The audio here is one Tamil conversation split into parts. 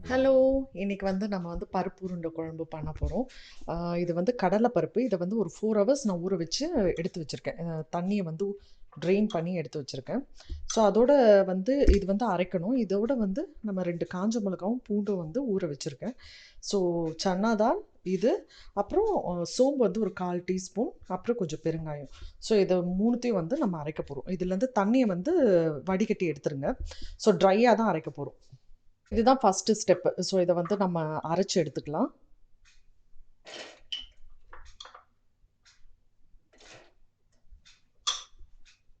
ஹலோ! இன்னைக்கு நம்ம பருப்பு உருண்டை குழம்பு பண்ண போறோம். இது கடலை பருப்பு. இத ஒரு 4 ஹவர்ஸ் நான் ஊற வச்சு எடுத்து வச்சிருக்கேன். தண்ணிய ட்ரெயின் பண்ணி எடுத்து வச்சிருக்கேன். ஸோ அதோட இது அரைக்கணும். இதோட நம்ம 2 காஞ்ச மிளகாவும், பூண்டும் ஊற வச்சிருக்கேன். ஸோ சன்னா தால் இது, அப்புறம் சோம்பு ஒரு 1/4 டீஸ்பூன், அப்புறம் கொஞ்சம் பெருங்காயம். ஸோ இத 3த்தையும் நம்ம அரைக்க போறோம். இதுலேருந்து தண்ணிய வடிகட்டி எடுத்துருங்க. ஸோ ட்ரையா தான் அரைக்க போறோம். இதுதான் ஃபர்ஸ்ட் ஸ்டெப். ஸோ இத நம்ம அரைச்சு எடுத்துக்கலாம்.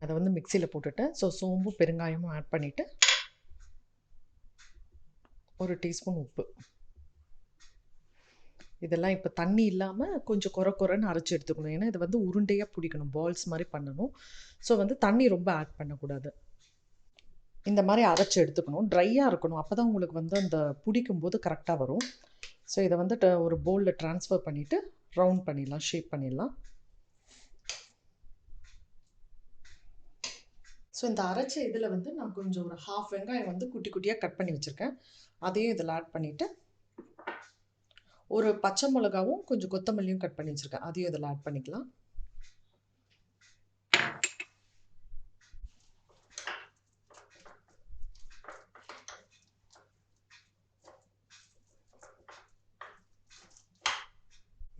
அத மிக்ஸியில போட்டுட்டேன். ஸோ சோம்பும் பெருங்காயமும் ஆட் பண்ணிட்டு 1 டீஸ்பூன் உப்பு. இதெல்லாம் இப்போ தண்ணி இல்லாம கொஞ்சம் கொர கொரன்னு அரைச்சு எடுத்துக்கணும். ஏன்னா இது உருண்டையா பிடிக்கணும். பால்ஸ் மாரி பண்ணணும். ஸோ தண்ணி ரொம்ப ஆட் பண்ணக்கூடாது. இந்த மாதிரி அரைச்சு எடுத்துக்கணும். ட்ரையா இருக்கணும். அப்பதான் உங்களுக்கு அந்த பிடிக்கும்போது கரெக்டா வரும். ஸோ இத ஒரு பவுல்ல ட்ரான்ஸ்ஃபர் பண்ணிட்டு ரவுண்ட் பண்ணிடலாம், ஷேப் பண்ணிடலாம். ஸோ இந்த அரைச்ச இதில் நான் கொஞ்சம் ஒரு 1/2 வெங்காயம் குட்டி குட்டியாக கட் பண்ணி வச்சுருக்கேன். அதையும் இதில் ஆட் பண்ணிவிட்டு, ஒரு பச்சை மிளகாவும் கொஞ்சம் கொத்தமல்லியும் கட் பண்ணி வச்சுருக்கேன். அதையும் இதில் ஆட் பண்ணிக்கலாம்.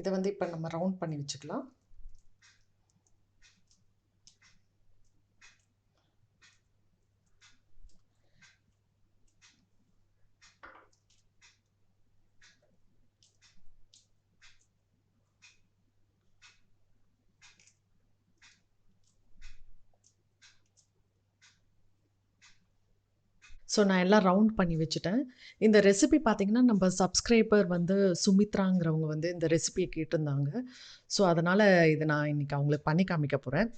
இதை இப்போ நம்ம ரவுண்ட் பண்ணி வச்சுக்கலாம். ஸோ நான் எல்லாம் ரவுண்ட் பண்ணி வச்சுட்டேன். இந்த ரெசிபி பார்த்தீங்கன்னா, நம்ம சப்ஸ்கிரைபர் சுமித்ராங்கிறவங்க இந்த ரெசிபியை கேட்டிருந்தாங்க. ஸோ அதனால் இதை நான் இன்றைக்கி அவங்களுக்கு பண்ணி காமிக்க போகிறேன்.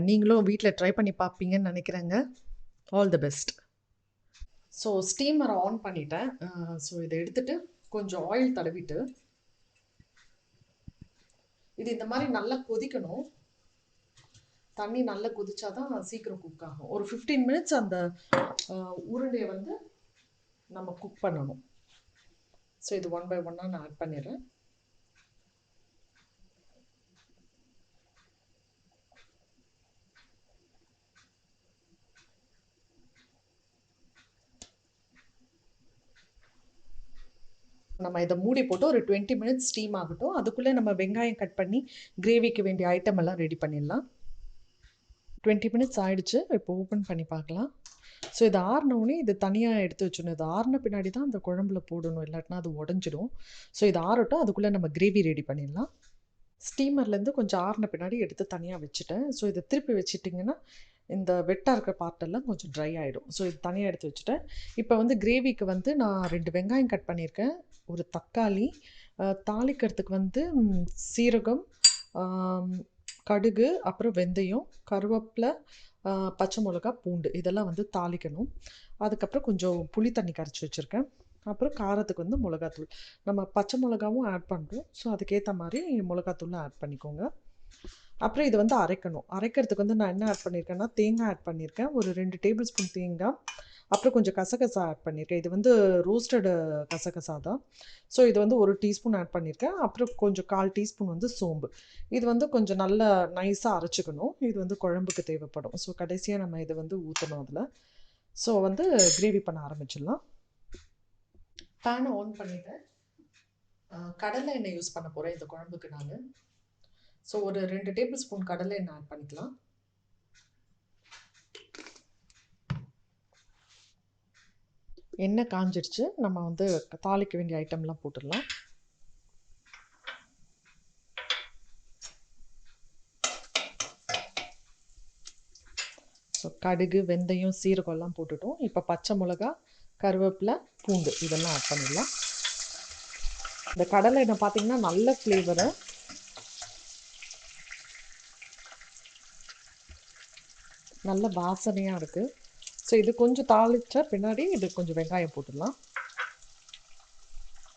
நீங்களும் வீட்டில் ட்ரை பண்ணி பார்ப்பீங்கன்னு நினைக்கிறேங்க. All the best. ஸோ ஸ்டீமரை ஆன் பண்ணிட்டேன். ஸோ இதை எடுத்துகிட்டு கொஞ்சம் ஆயில் தடவிட்டு, இது இந்த மாதிரி நல்லா கொதிக்கணும். தண்ணி நல்லா கொதிச்சாதான் சீக்கிரம் குக் ஆகும். ஒரு 15 மினிட்ஸ் அந்த உருண்டையை நம்ம குக் பண்ணணும். ஸோ இது 1 by 1 நான் ஆட் பண்ணிடுறேன். நம்ம இதை மூடி போட்டு ஒரு 20 மினிட்ஸ் ஸ்டீம் ஆகட்டும். அதுக்குள்ளே நம்ம வெங்காயம் கட் பண்ணி கிரேவிக்கு வேண்டிய ஐட்டம் எல்லாம் ரெடி பண்ணிடலாம். 20 மினிட்ஸ் ஆயிடுச்சு. இப்போ ஓப்பன் பண்ணி பார்க்கலாம். ஸோ இது ஆறினவுடனே இது தனியாக எடுத்து வச்சிடணும். இது ஆறின பின்னாடி தான் அந்த குழம்புல போடணும், இல்லாட்டினா அது உடஞ்சிடும். ஸோ இது ஆறட்டும். அதுக்குள்ளே நம்ம கிரேவி ரெடி பண்ணிடலாம். ஸ்டீமர்லேருந்து கொஞ்சம் ஆறின பின்னாடி எடுத்து தனியாக வச்சுட்டேன். ஸோ இதை திருப்பி வச்சிட்டிங்கன்னா இந்த வெட்டாக இருக்கிற பார்ட்டெல்லாம் கொஞ்சம் ட்ரை ஆகிடும். ஸோ இது தனியாக எடுத்து வச்சுட்டேன். இப்போ கிரேவிக்கு நான் 2 வெங்காயம் கட் பண்ணியிருக்கேன், ஒரு தக்காளி, தாளிக்கிறதுக்கு சீரகம், கடுகு, அப்புறம் வெந்தயம், கருவேப்பிலை, பச்சை மிளகா, பூண்டு இதெல்லாம் தாளிக்கணும். அதுக்கப்புறம் கொஞ்சம் புளி தண்ணி கரைச்சி வச்சுருக்கேன். அப்புறம் காரத்துக்கு மிளகாத்தூள். நம்ம பச்சை மிளகாவும் ஆட் பண்ணுறோம். ஸோ அதுக்கேற்ற மாதிரி மிளகாத்தூளும் ஆட் பண்ணிக்கோங்க. அப்புறம் இது அரைக்கணும். அரைக்கிறதுக்கு நான் என்ன ஆட் பண்ணியிருக்கேன்னா, தேங்காய் ஆட் பண்ணியிருக்கேன். ஒரு 2 டேபிள் ஸ்பூன் தேங்காய், அப்புறம் கொஞ்சம் கசகசா ஆட் பண்ணியிருக்கேன். இது ரோஸ்டடு கசகசா தான். ஸோ இது 1 டீஸ்பூன் ஆட் பண்ணியிருக்கேன். அப்புறம் கொஞ்சம் 1/4 டீஸ்பூன் சோம்பு. இது கொஞ்சம் நல்லா நைஸாக அரைச்சிக்கணும். இது குழம்புக்கு தேவைப்படும். ஸோ கடைசியாக நம்ம இதை ஊற்றணும் அதில். ஸோ கிரேவி பண்ண ஆரம்பிச்சிடலாம். பேனை ஆன் பண்ணிவிட்டேன். கடலை எண்ணெய் யூஸ் பண்ண போகிறேன் இந்த குழம்புக்கு நான். ஸோ ஒரு 2 டேபிள் ஸ்பூன் கடலை எண்ணெய் ஆட் பண்ணிக்கலாம். எண்ணெய் காஞ்சிடுச்சு. நம்ம தாளிக்க வேண்டிய ஐட்டம்லாம் போட்டுடலாம். ஸோ கடுகு, வெந்தயம், சீரகம்லாம் போட்டுட்டோம். இப்போ பச்சை மிளகா, கருவேப்பிலை, பூண்டு இதெல்லாம் ஆட் பண்ணிடலாம். இந்த கடலை எண்ணெய் பார்த்தீங்கன்னா நல்ல ஃப்ளேவரு, நல்ல வாசனையாக இருக்குது. ஸோ இது கொஞ்சம் தாளித்த பின்னாடி இது கொஞ்சம் வெங்காயம் போட்டுடலாம்.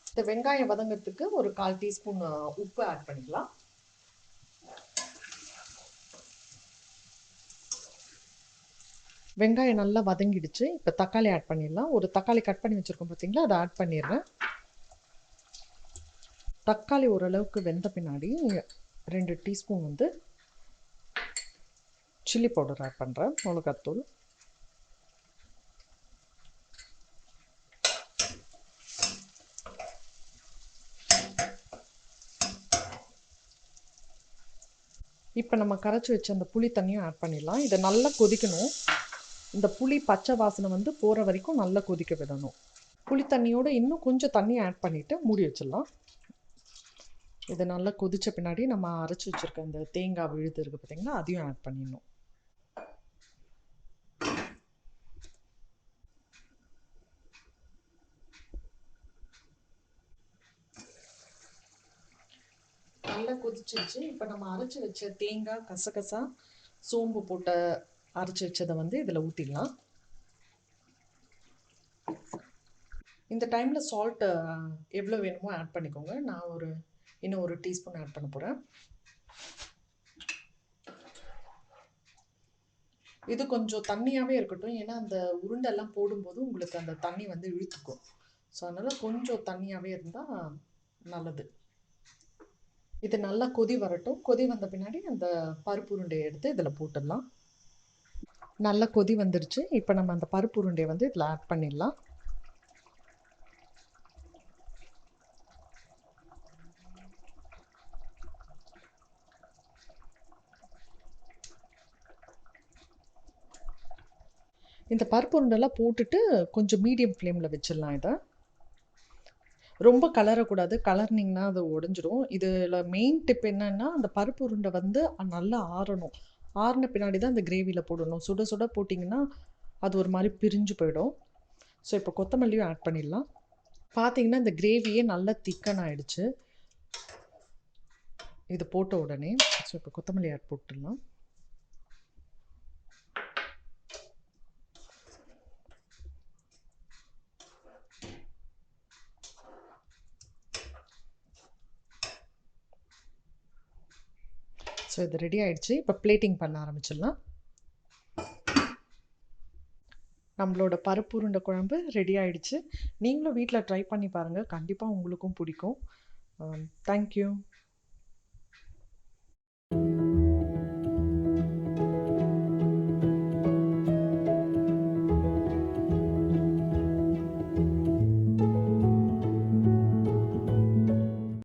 இந்த வெங்காயம் வதங்கிறதுக்கு ஒரு 1/4 டீஸ்பூன் உப்பு ஆட் பண்ணிக்கலாம். வெங்காயம் நல்லா வதங்கிடுச்சு. இப்போ தக்காளி ஆட் பண்ணிடலாம். ஒரு தக்காளி கட் பண்ணி வச்சுருக்கோம் பார்த்தீங்களா, அதை ஆட் பண்ணிடுறேன். தக்காளி ஓரளவுக்கு வெந்த பின்னாடி 2 டீஸ்பூன் வந்து சில்லி பவுடர் ஆட் பண்ணுறேன், மிளகாத்தூள். இப்போ நம்ம கரைச்சி வச்ச அந்த புளி தண்ணியும் ஆட் பண்ணிடலாம். இதை நல்லா கொதிக்கணும். இந்த புளி பச்சை வாசனை வந்து போகிற வரைக்கும் நல்லா கொதிக்க விடணும். புளி தண்ணியோடு இன்னும் கொஞ்சம் தண்ணி ஆட் பண்ணிவிட்டு மூடி வச்சிடலாம். இது நல்லா கொதித்த பின்னாடி நம்ம அரைச்சி வச்சுருக்க அந்த தேங்காய் விழுது இருக்குது பார்த்தீங்கன்னா, அதையும் ஆட் பண்ணிடணும். நல்லா கொதிச்சிருச்சு. இப்போ நம்ம அரைச்சி வச்ச தேங்காய், கசகசா, சோம்பு போட்ட அரைச்சி வச்சதை வந்து இதில் ஊற்றிடலாம். இந்த டைமில் சால்ட்டு எவ்வளோ வேணுமோ ஆட் பண்ணிக்கோங்க. நான் இன்னும் ஒரு டீஸ்பூன் ஆட் பண்ண போகிறேன். இது கொஞ்சம் தண்ணியாகவே இருக்கட்டும், ஏன்னா அந்த உருண்டெல்லாம் போடும்போது உங்களுக்கு அந்த தண்ணி வந்து இழுத்துக்கும். ஸோ அதனால் கொஞ்சம் தண்ணியாகவே இருந்தால் நல்லது. இது நல்லா கொதி வரட்டும். கொதி வந்த பின்னாடி அந்த பருப்பு உருண்டையை எடுத்து இதில் போட்டுடலாம். நல்லா கொதி வந்துருச்சு. இப்போ நம்ம அந்த பருப்பு உருண்டையை வந்து இதில் ஆட் பண்ணிடலாம். இந்த பருப்பு உருண்டெல்லாம் போட்டுட்டு கொஞ்சம் மீடியம் ஃப்ளேமில் வச்சிடலாம். இதை ரொம்ப கலரக்கூடாது. கலர்னிங்கன்னா அது உடஞ்சிரும். இதில் மெயின் டிப் என்னன்னா, அந்த பருப்பு உருண்டை வந்து நல்லா ஆறணும். ஆறின பின்னாடி தான் அந்த கிரேவியில் போடணும். சுட சுட போட்டிங்கன்னா அது ஒரு மாதிரி பிரிஞ்சு போயிடும். ஸோ இப்போ கொத்தமல்லியும் ஆட் பண்ணிடலாம். பார்த்தீங்கன்னா இந்த கிரேவியே நல்லா திக்கன் ஆகிடுச்சு இது போட்ட உடனே. ஸோ இப்போ கொத்தமல்லி ஆட் போட்டுடலாம். ஸோ இது ரெடி ஆகிடுச்சு. இப்போ பிளேட்டிங் பண்ண ஆரம்பிச்சிடலாம். நம்மளோட பருப்பு உருண்டை குழம்பு ரெடி ஆகிடுச்சு. நீங்களும் வீட்டில் ட்ரை பண்ணி பாருங்கள். கண்டிப்பாக உங்களுக்கும் பிடிக்கும். தேங்க்யூ.